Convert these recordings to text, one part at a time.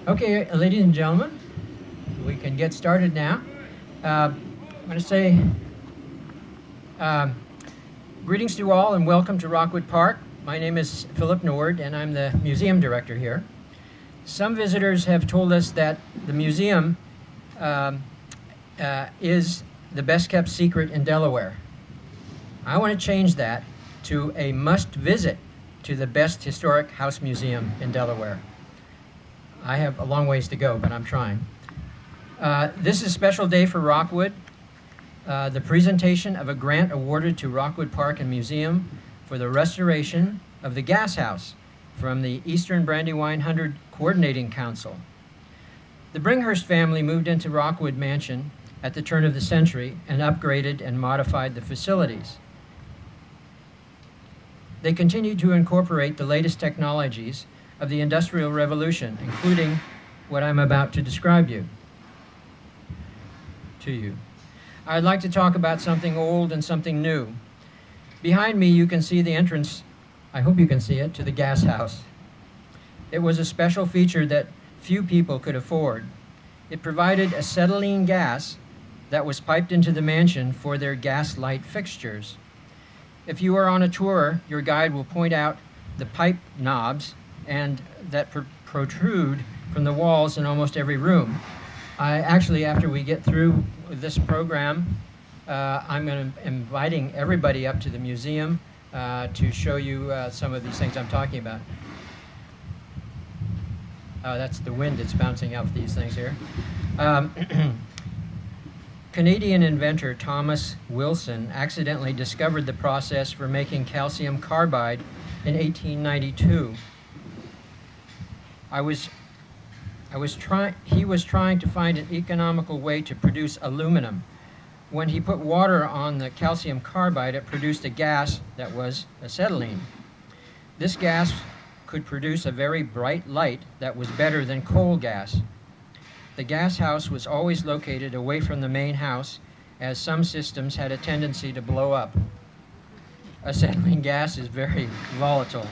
Okay, ladies and gentlemen, we can get started now. I'm going to say um, greetings to you all and welcome to Rockwood Park. My name is Philip Nord and I'm the museum director here. Some visitors have told us that the museum is the best kept secret in Delaware. I want to change that to a must visit to the best historic house museum in Delaware. I have a long ways to go, but I'm trying. This is a special day for Rockwood. The presentation of a grant awarded to Rockwood Park and Museum for the restoration of the gas house from the Eastern Brandywine 100 Coordinating Council. The Bringhurst family moved into Rockwood Mansion at the turn of the century and upgraded and modified the facilities. They continued to incorporate the latest technologies of the Industrial Revolution, including what I'm about to describe to you. I'd like to talk about something old and something new. Behind me, you can see the entrance, I hope you can see it, to the gas house. It was a special feature that few people could afford. It provided acetylene gas that was piped into the mansion for their gas light fixtures. If you are on a tour, your guide will point out the pipe knobs and that protrude from the walls in almost every room. Actually, after we get through this program, I'm inviting everybody up to the museum to show you some of these things I'm talking about. That's the wind that's bouncing off these things here. Canadian inventor Thomas Wilson accidentally discovered the process for making calcium carbide in 1892. He was trying to find an economical way to produce aluminum. When he put water on the calcium carbide, it produced a gas that was acetylene. This gas could produce a very bright light that was better than coal gas. The gas house was always located away from the main house, as some systems had a tendency to blow up. Acetylene gas is very volatile.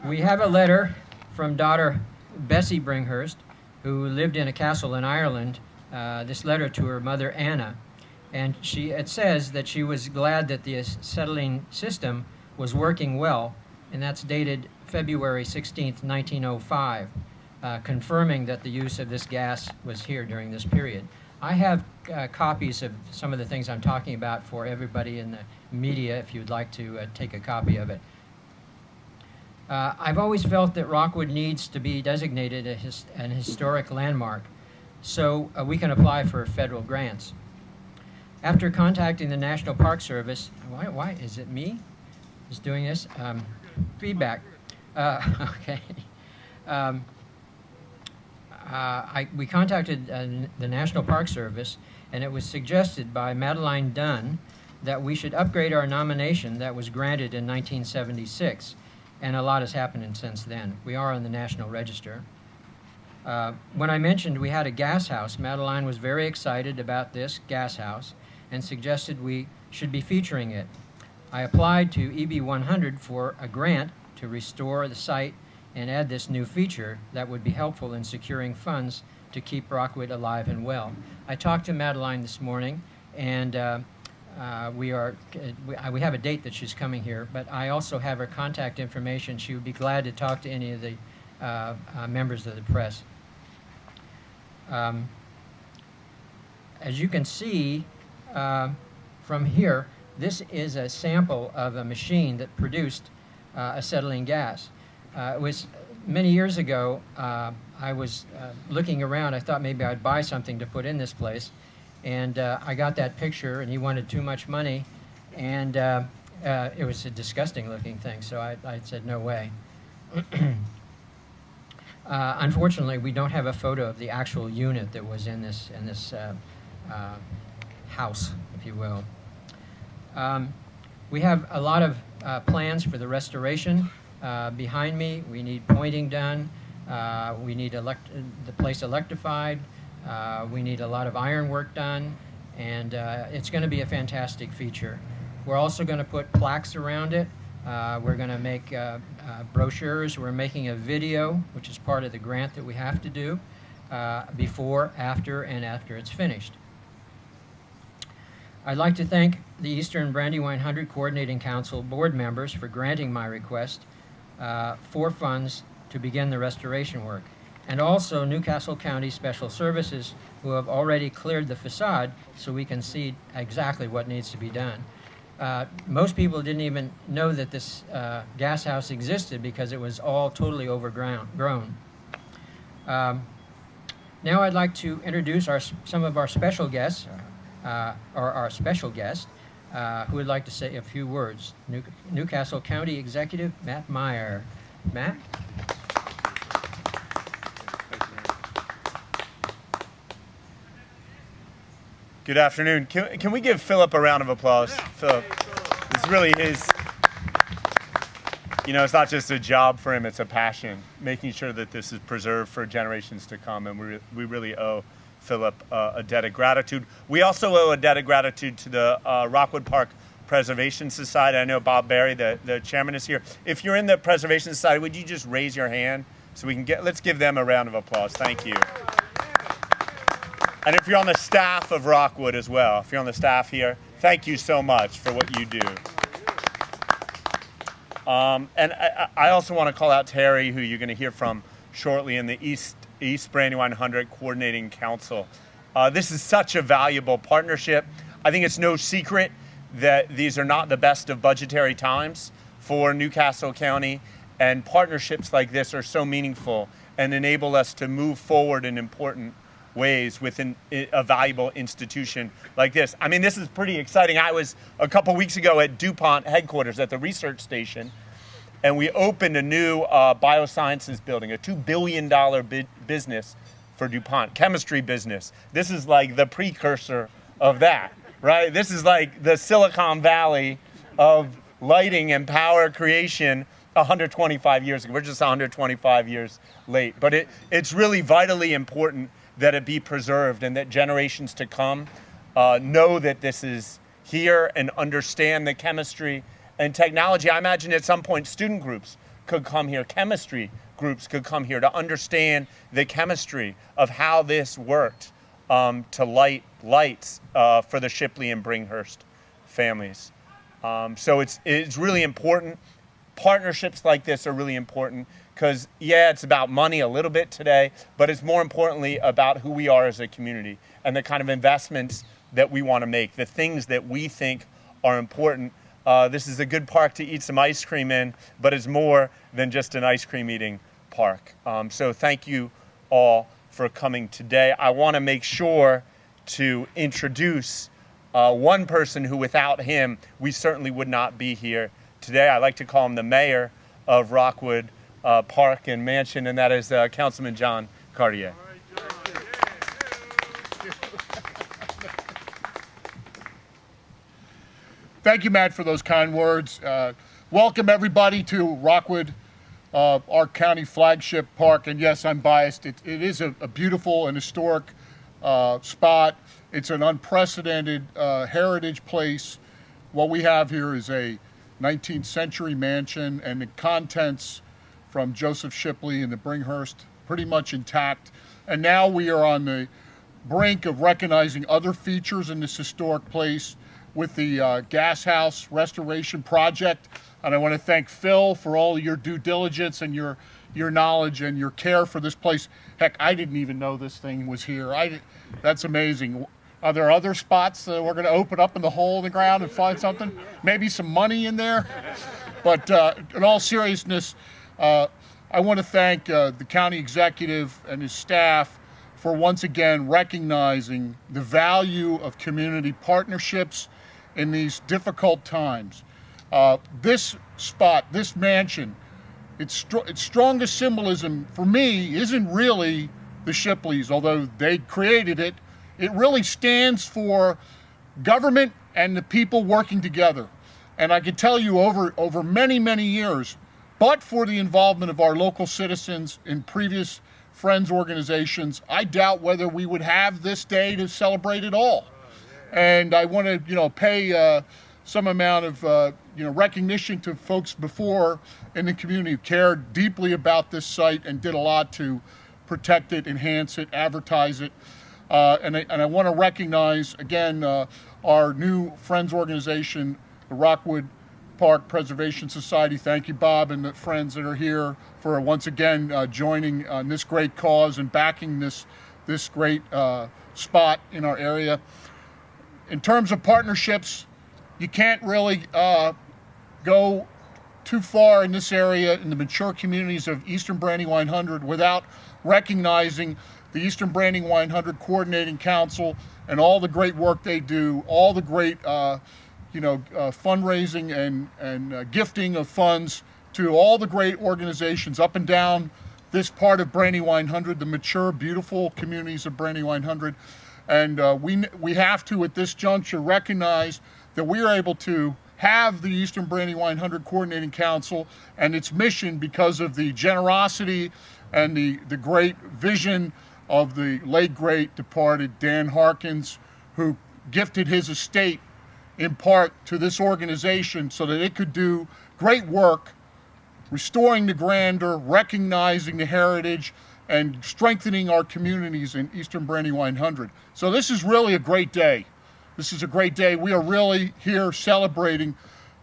We have a letter from daughter Bessie Bringhurst, who lived in a castle in Ireland, this letter to her mother Anna. And it says that she was glad that the acetylene system was working well, and that's dated February 16th, 1905, confirming that the use of this gas was here during this period. I have copies of some of the things I'm talking about for everybody in the media if you'd like to take a copy of it. I've always felt that Rockwood needs to be designated an historic landmark so we can apply for federal grants. After contacting the National Park Service, why is it me who's doing this? Feedback. Okay. We contacted the National Park Service, and it was suggested by Madeline Dunn that we should upgrade our nomination that was granted in 1976. And a lot has happened since then. We are on the National Register. When I mentioned we had a gas house, Madeline was very excited about this gas house and suggested we should be featuring it. I applied to EB 100 for a grant to restore the site and add this new feature that would be helpful in securing funds to keep Rockwood alive and well. I talked to Madeline this morning, and we have a date that she's coming here, but I also have her contact information. She would be glad to talk to any of the members of the press. As you can see from here, this is a sample of a machine that produced acetylene gas. It was many years ago. I was looking around. I thought maybe I'd buy something to put in this place. And I got that picture, and he wanted too much money, and it was a disgusting looking thing, so I said no way. Unfortunately, we don't have a photo of the actual unit that was in this house, if you will. We have a lot of plans for the restoration. Behind me, we need pointing done. We need the place electrified. We need a lot of iron work done, and it's going to be a fantastic feature. We're also going to put plaques around it We're going to make brochures. We're making a video, which is part of the grant that we have to do, before, after, and after it's finished. I'd like to thank the Eastern Brandywine 100 Coordinating Council board members for granting my request for funds to begin the restoration work, and also Newcastle County Special Services, who have already cleared the facade so we can see exactly what needs to be done. Most people didn't even know that this gas house existed because it was all totally overgrown. Now I'd like to introduce some of our special guests, or our special guest, who would like to say a few words. Newcastle County Executive Matt Meyer. Matt? Good afternoon. Can we give Philip a round of applause? Yeah. Philip, this really is, it's not just a job for him, it's a passion, making sure that this is preserved for generations to come, and we really owe Philip a debt of gratitude. We also owe a debt of gratitude to the Rockwood Park Preservation Society. I know Bob Barry, the chairman, is here. If you're in the Preservation Society, would you just raise your hand so we can let's give them a round of applause. Thank you. And if you're on the staff of Rockwood as well, if you're on the staff here, thank you so much for what you do. And I also want to call out Terry, who you're going to hear from shortly, in the East Brandywine 100 Coordinating Council. This is such a valuable partnership. I think it's no secret that these are not the best of budgetary times for Newcastle County, and partnerships like this are so meaningful and enable us to move forward in important ways within a valuable institution like this. I mean, this is pretty exciting. I was a couple weeks ago at DuPont headquarters at the research station, and we opened a new biosciences building, a $2 billion business for DuPont, chemistry business. This is like the precursor of that, right? This is like the Silicon Valley of lighting and power creation 125 years ago. We're just 125 years late. But it's really vitally important that it be preserved and that generations to come know that this is here and understand the chemistry and technology. I imagine at some point student groups could come here, chemistry groups could come here to understand the chemistry of how this worked to light lights for the Shipley and Bringhurst families. So it's really important. Partnerships like this are really important because, yeah, it's about money a little bit today, but it's more importantly about who we are as a community and the kind of investments that we want to make, the things that we think are important. This is a good park to eat some ice cream in, but it's more than just an ice cream eating park. So thank you all for coming today. I want to make sure to introduce one person who, without him, we certainly would not be here today. I like to call him the mayor of Rockwood Park and Mansion, and that is Councilman John Cartier. Thank you, Matt, for those kind words. Welcome, everybody, to Rockwood, our county flagship park. And yes, I'm biased. It is a beautiful and historic spot. It's an unprecedented heritage place. What we have here is a 19th century mansion, and the contents from Joseph Shipley and the Bringhurst pretty much intact. And now we are on the brink of recognizing other features in this historic place with the gas house restoration project. And I want to thank Phil for all your due diligence and your knowledge and your care for this place. Heck, I didn't even know this thing was here. That's amazing. Are there other spots that we're going to open up in the hole in the ground and find something? Maybe some money in there? But in all seriousness, I want to thank the county executive and his staff for once again recognizing the value of community partnerships in these difficult times. This spot, this mansion, its strongest symbolism for me isn't really the Shipleys, although they created it. It really stands for government and the people working together. And I can tell you over many, many years, but for the involvement of our local citizens in previous Friends organizations, I doubt whether we would have this day to celebrate it all. And I want to, pay some amount of recognition to folks before in the community who cared deeply about this site and did a lot to protect it, enhance it, advertise it. And I want to recognize, again, our new Friends organization, the Rockwood Park Preservation Society. Thank you, Bob, and the friends that are here for once again joining this great cause and backing this great spot in our area. In terms of partnerships, you can't really go too far in this area in the mature communities of Eastern Brandywine 100 without recognizing the Eastern Brandywine 100 Coordinating Council and all the great work they do, all the great fundraising and gifting of funds to all the great organizations up and down this part of Brandywine 100, the mature, beautiful communities of Brandywine 100. And we have to, at this juncture, recognize that we are able to have the Eastern Brandywine 100 Coordinating Council and its mission because of the generosity and the great vision of the late, great, departed Dan Harkins, who gifted his estate in part to this organization so that it could do great work restoring the grandeur, recognizing the heritage, and strengthening our communities in Eastern Brandywine 100. So this is really a great day. This is a great day. We are really here celebrating,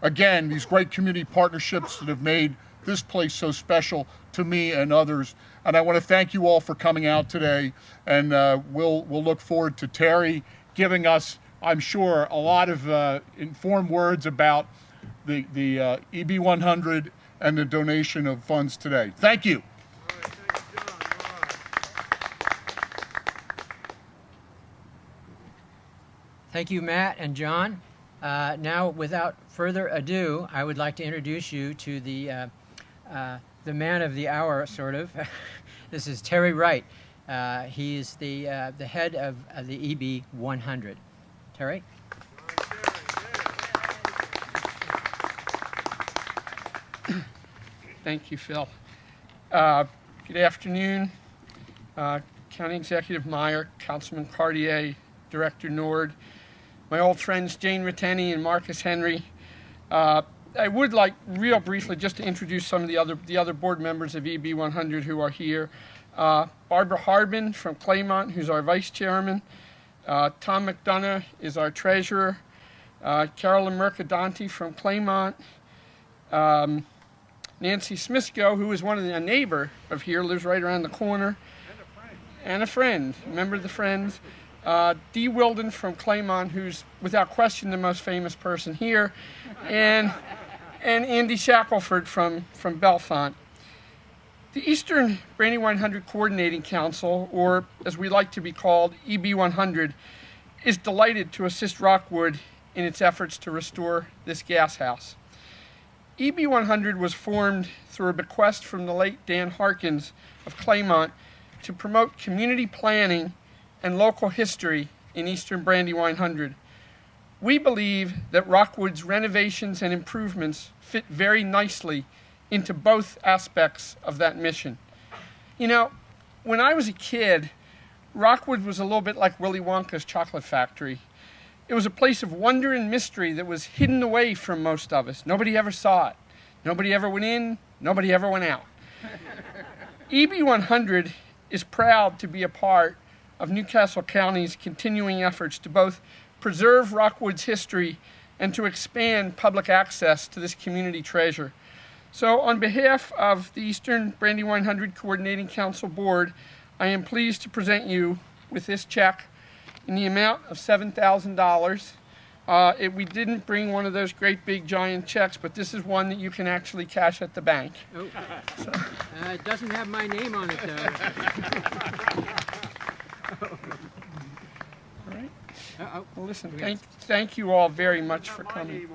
again, these great community partnerships that have made this place so special to me and others. And I want to thank you all for coming out today. And we'll look forward to Terry giving us, I'm sure, a lot of informed words about the EB 100 and the donation of funds today. Thank you. Thank you, Matt and John. Now, without further ado, I would like to introduce you to the man of the hour, sort of. This is Terry Wright. He is the head of the EB 100. Terry? Thank you, Phil. Good afternoon, County Executive Meyer, Councilman Cartier, Director Nord, my old friends Jane Ratteni and Marcus Henry. I would like, real briefly, just to introduce some of the other board members of EB 100 who are here. Barbara Harbin from Claymont, who's our vice chairman. Tom McDonough is our treasurer. Carolyn Mercadante from Claymont. Nancy Smisco, who is a neighbor of here, lives right around the corner. And a friend, member of the Friends. Dee Wilden from Claymont, who's without question the most famous person here. And Andy Shackelford from Bellefonte. The Eastern Brandywine 100 Coordinating Council, or as we like to be called, EB 100, is delighted to assist Rockwood in its efforts to restore this gas house. EB 100 was formed through a bequest from the late Dan Harkins of Claymont to promote community planning and local history in Eastern Brandywine 100. We believe that Rockwood's renovations and improvements fit very nicely into both aspects of that mission. You know, when I was a kid, Rockwood was a little bit like Willy Wonka's chocolate factory. It was a place of wonder and mystery that was hidden away from most of us. Nobody ever saw it. Nobody ever went in. Nobody ever went out. EB 100 is proud to be a part of Newcastle County's continuing efforts to both preserve Rockwood's history and to expand public access to this community treasure. So on behalf of the Eastern Brandywine 100 Coordinating Council Board, I am pleased to present you with this check in the amount of $7,000. We didn't bring one of those great big giant checks, but this is one that you can actually cash at the bank. Oh. So. It doesn't have my name on it, though. All right. Uh-oh. Well, listen, thank you all very much for coming.